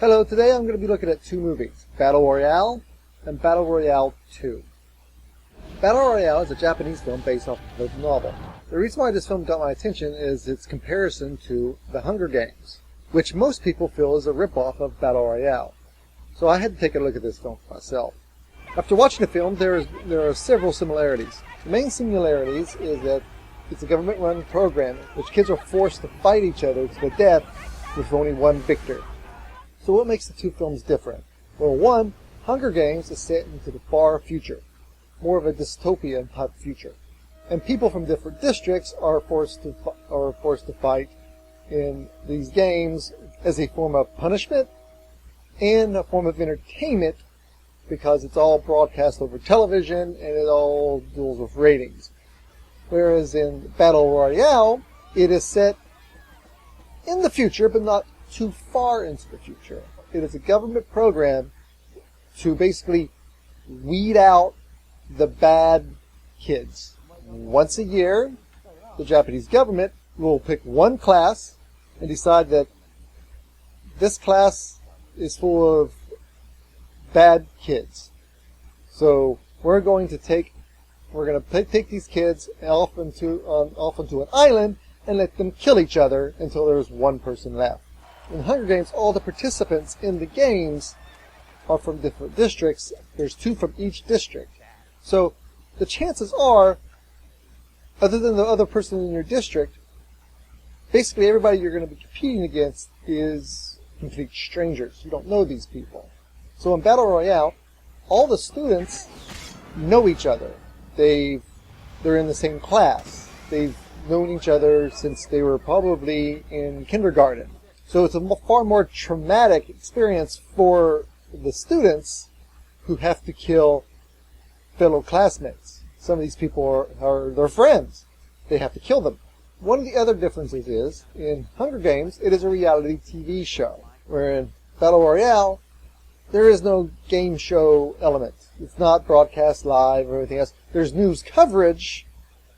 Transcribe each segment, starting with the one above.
Hello, today I'm going to be looking at two movies, Battle Royale and Battle Royale 2. Battle Royale is a Japanese film based off of a novel. The reason why this film got my attention is its comparison to The Hunger Games, which most people feel is a ripoff of Battle Royale. So I had to take a look at this film for myself. After watching the film, there are several similarities. The main similarities is that it's a government-run program in which kids are forced to fight each other to the death with only one victor. So what makes the two films different? Well, one, Hunger Games is set into the far future, more of a dystopian type future, and people from different districts are forced to fight in these games as a form of punishment and a form of entertainment, because it's all broadcast over television and it all deals with ratings. Whereas in Battle Royale, it is set in the future, but not too far into the future. It is a government program to basically weed out the bad kids. Once a year, the Japanese government will pick one class and decide that this class is full of bad kids. So we're going to take these kids off into an island and let them kill each other until there's one person left. In Hunger Games, all the participants in the games are from different districts. There's two from each district. So the chances are, other than the other person in your district, basically everybody you're going to be competing against is complete strangers. You don't know these people. So in Battle Royale, all the students know each other. They're in the same class. They've known each other since they were probably in kindergarten. So it's a far more traumatic experience for the students who have to kill fellow classmates. Some of these people are their friends. They have to kill them. One of the other differences is, in Hunger Games, it is a reality TV show, where in Battle Royale, there is no game show element. It's not broadcast live or anything else. There's news coverage,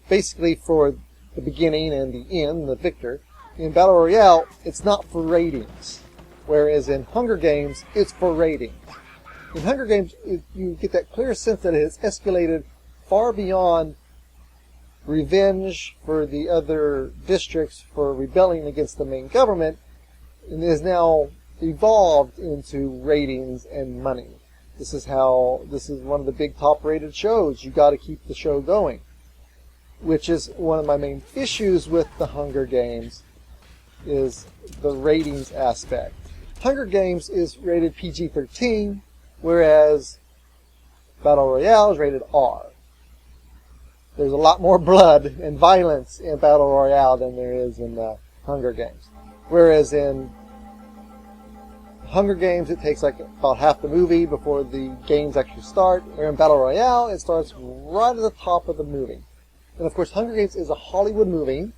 basically for the beginning and the end, the victor. In Battle Royale, it's not for ratings, whereas in Hunger Games, it's for ratings. In Hunger Games, you get that clear sense that it has escalated far beyond revenge for the other districts for rebelling against the main government, and is now evolved into ratings and money. This is one of the big top-rated shows. You got to keep the show going, which is one of my main issues with the Hunger Games, is the ratings aspect. Hunger Games is rated PG-13, whereas Battle Royale is rated R. There's a lot more blood and violence in Battle Royale than there is in Hunger Games. Whereas in Hunger Games, it takes like about half the movie before the games actually start. Where in Battle Royale, it starts right at the top of the movie. And of course, Hunger Games is a Hollywood movie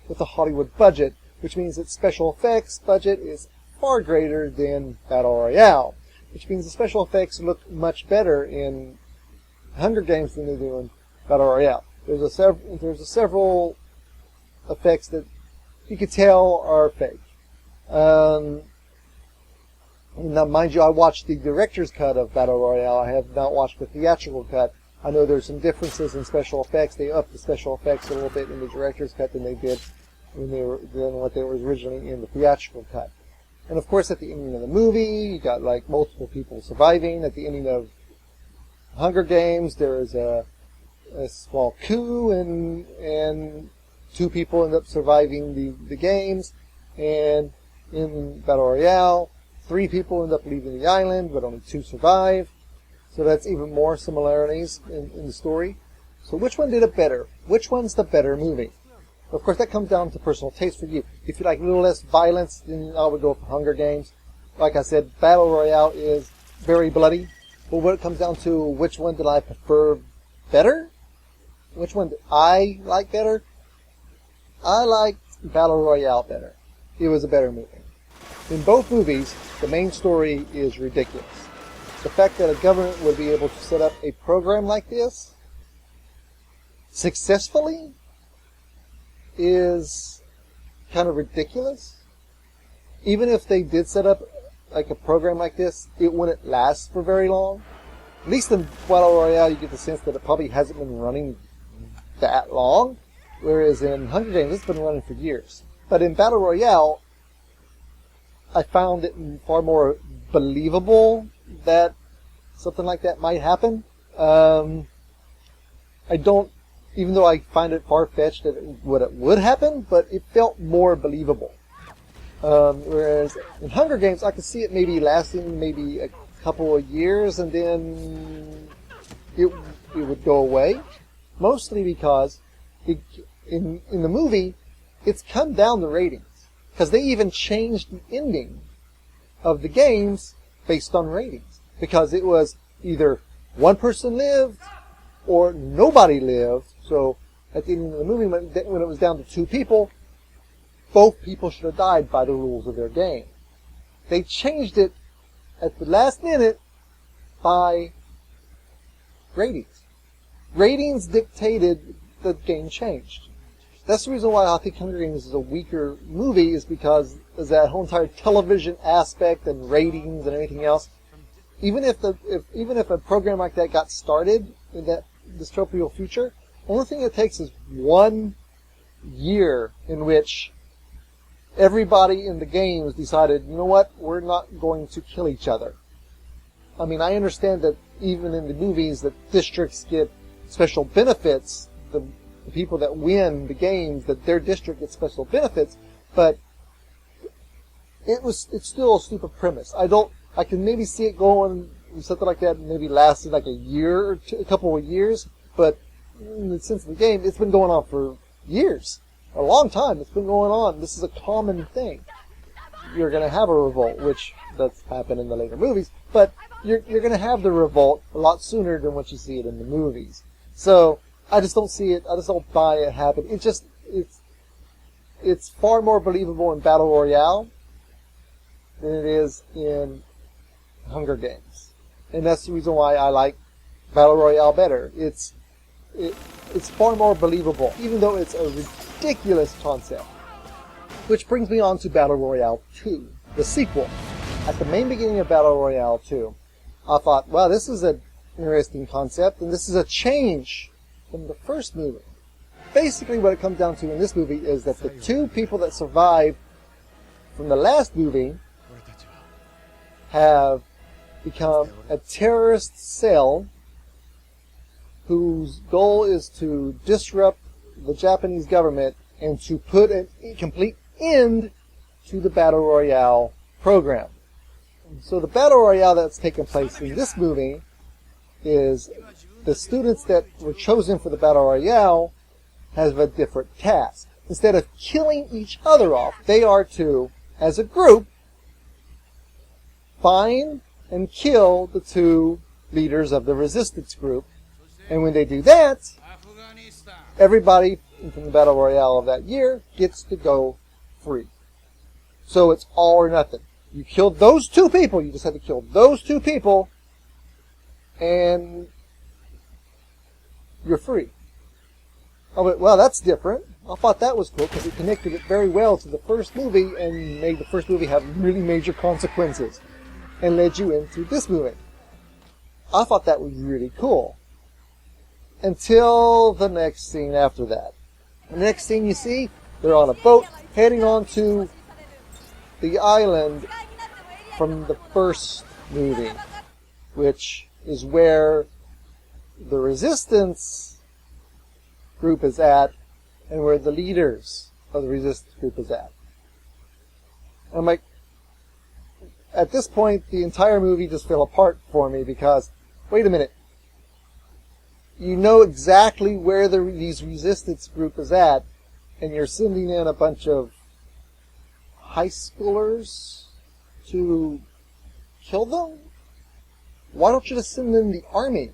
with a Hollywood budget, which means its special effects budget is far greater than Battle Royale, which means the special effects look much better in Hunger Games than they do in Battle Royale. There's several effects that you could tell are fake. Now, mind you, I watched the director's cut of Battle Royale. I have not watched the theatrical cut. I know there's some differences in special effects. They upped the special effects a little bit in the director's cut than they did than what they were originally in the theatrical cut. And of course, at the ending of the movie, you got like multiple people surviving. At the ending of Hunger Games, there is a small coup, and two people end up surviving the games. And in Battle Royale, 3 people end up leaving the island, but only 2 survive. So that's even more similarities in the story. So which one did it better? Which one's the better movie? Of course, that comes down to personal taste for you. If you like a little less violence, then I would go for Hunger Games. Like I said, Battle Royale is very bloody. But when it comes down to which one did I prefer better? Which one did I like better? I liked Battle Royale better. It was a better movie. In both movies, the main story is ridiculous. The fact that a government would be able to set up a program like this successfully is kind of ridiculous. Even if they did set up like a program like this, it wouldn't last for very long. At least in Battle Royale, you get the sense that it probably hasn't been running that long, whereas in Hunger Games, it's been running for years. But in Battle Royale, I found it far more believable that something like that might happen. I don't, even though I find it far-fetched that it would happen, but it felt more believable. Whereas in Hunger Games, I could see it maybe lasting maybe a couple of years, and then it would go away. Mostly because in the movie, it's come down the ratings. Because they even changed the ending of the games based on ratings. Because it was either one person lived or nobody lived. So at the end of the movie, when it was down to 2 people, both people should have died by the rules of their game. They changed it at the last minute by ratings. Ratings dictated the game changed. That's the reason why I think Hunger Games is a weaker movie, is because there's that whole entire television aspect and ratings and everything else. Even if a program like that got started in that dystopian future, the only thing it takes is 1 year in which everybody in the games decided, you know what, we're not going to kill each other. I mean, I understand that even in the movies that districts get special benefits, the people that win the games, that their district gets special benefits, but it's still a stupid premise. I can maybe see it going, something like that maybe lasted like a year or two, a couple of years, but in the sense of the game, it's been going on for years. A long time it's been going on. This is a common thing. You're going to have a revolt, which does happen in the later movies, but you're going to have the revolt a lot sooner than what you see it in the movies. So I just don't see it. I just don't buy it happen. It's far more believable in Battle Royale than it is in Hunger Games, and that's the reason why I like Battle Royale better. It's far more believable, even though it's a ridiculous concept. Which brings me on to Battle Royale 2, the sequel. At the main beginning of Battle Royale 2, I thought, wow, this is an interesting concept, and this is a change from the first movie. Basically, what it comes down to in this movie is that the 2 people that survived from the last movie have become a terrorist cell whose goal is to disrupt the Japanese government and to put a complete end to the Battle Royale program. So the Battle Royale that's taken place in this movie is the students that were chosen for the Battle Royale have a different task. Instead of killing each other off, they are to, as a group, find and kill the 2 leaders of the resistance group. And when they do that, everybody from the Battle Royale of that year gets to go free. So it's all or nothing. You killed those 2 people. You just had to kill those 2 people, and you're free. Oh, but, well, that's different. I thought that was cool because it connected it very well to the first movie and made the first movie have really major consequences and led you into this movie. I thought that was really cool. Until the next scene after that. The next scene you see, they're on a boat heading on to the island from the first movie, which is where the resistance group is at and where the leaders of the resistance group is at. And I'm like, at this point, the entire movie just fell apart for me because, wait a minute, you know exactly where these resistance group is at, and you're sending in a bunch of high schoolers to kill them? Why don't you just send in the army?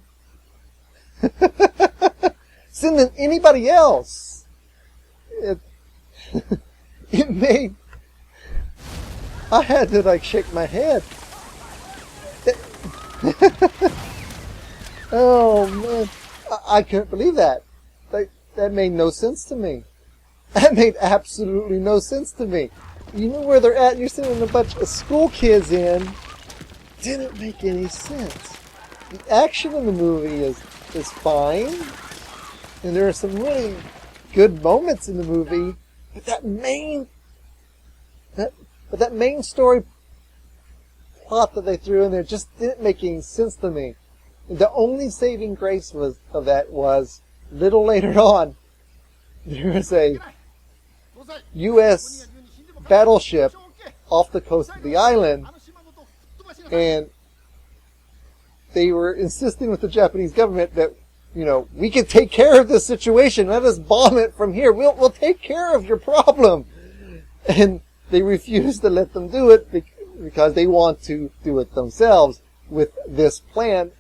Send in anybody else. It made... I had to shake my head. Oh man, I couldn't believe that. That made no sense to me. That made absolutely no sense to me. You know where they're at, and you're sending a bunch of school kids in. Didn't make any sense. The action in the movie is fine, and there are some really good moments in the movie, but that main story plot that they threw in there just didn't make any sense to me. The only saving grace of that was a little later on, there was a U.S. battleship off the coast of the island, and they were insisting with the Japanese government that, you know, we can take care of this situation. Let us bomb it from here. We'll take care of your problem. And they refused to let them do it because they want to do it themselves with this plan.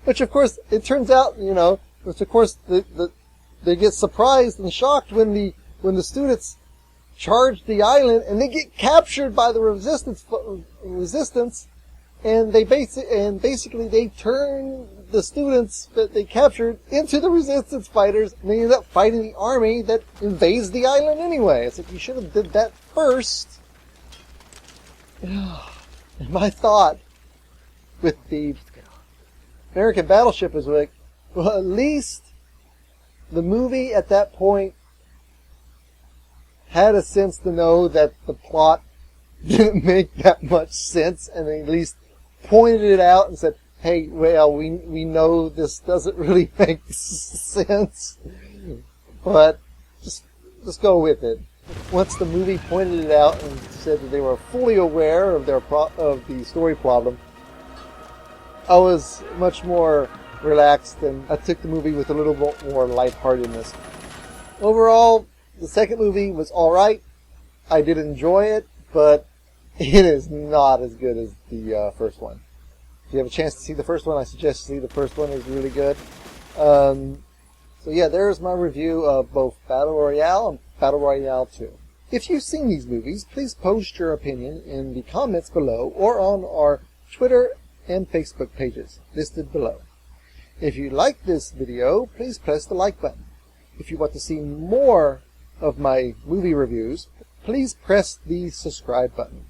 Which, of course, it turns out, you know, which of course they get surprised and shocked when the students charge the island and they get captured by the resistance, and basically they turn the students that they captured into the resistance fighters, and they end up fighting the army that invades the island anyway. It's like, you should have did that first. And my thought with the American battleship is like, well, at least the movie at that point had a sense to know that the plot didn't make that much sense, and they at least pointed it out and said, hey, well, we know this doesn't really make sense, but just go with it. Once the movie pointed it out and said that they were fully aware of of the story problem, I was much more relaxed, and I took the movie with a little bit more lightheartedness. Overall, the second movie was alright. I did enjoy it, but it is not as good as the first one. If you have a chance to see the first one, I suggest you see the first one. It's really good. So yeah, there's my review of both Battle Royale and Battle Royale 2. If you've seen these movies, please post your opinion in the comments below or on our Twitter and Facebook pages listed below. If you like this video, please press the like button. If you want to see more of my movie reviews, please press the subscribe button.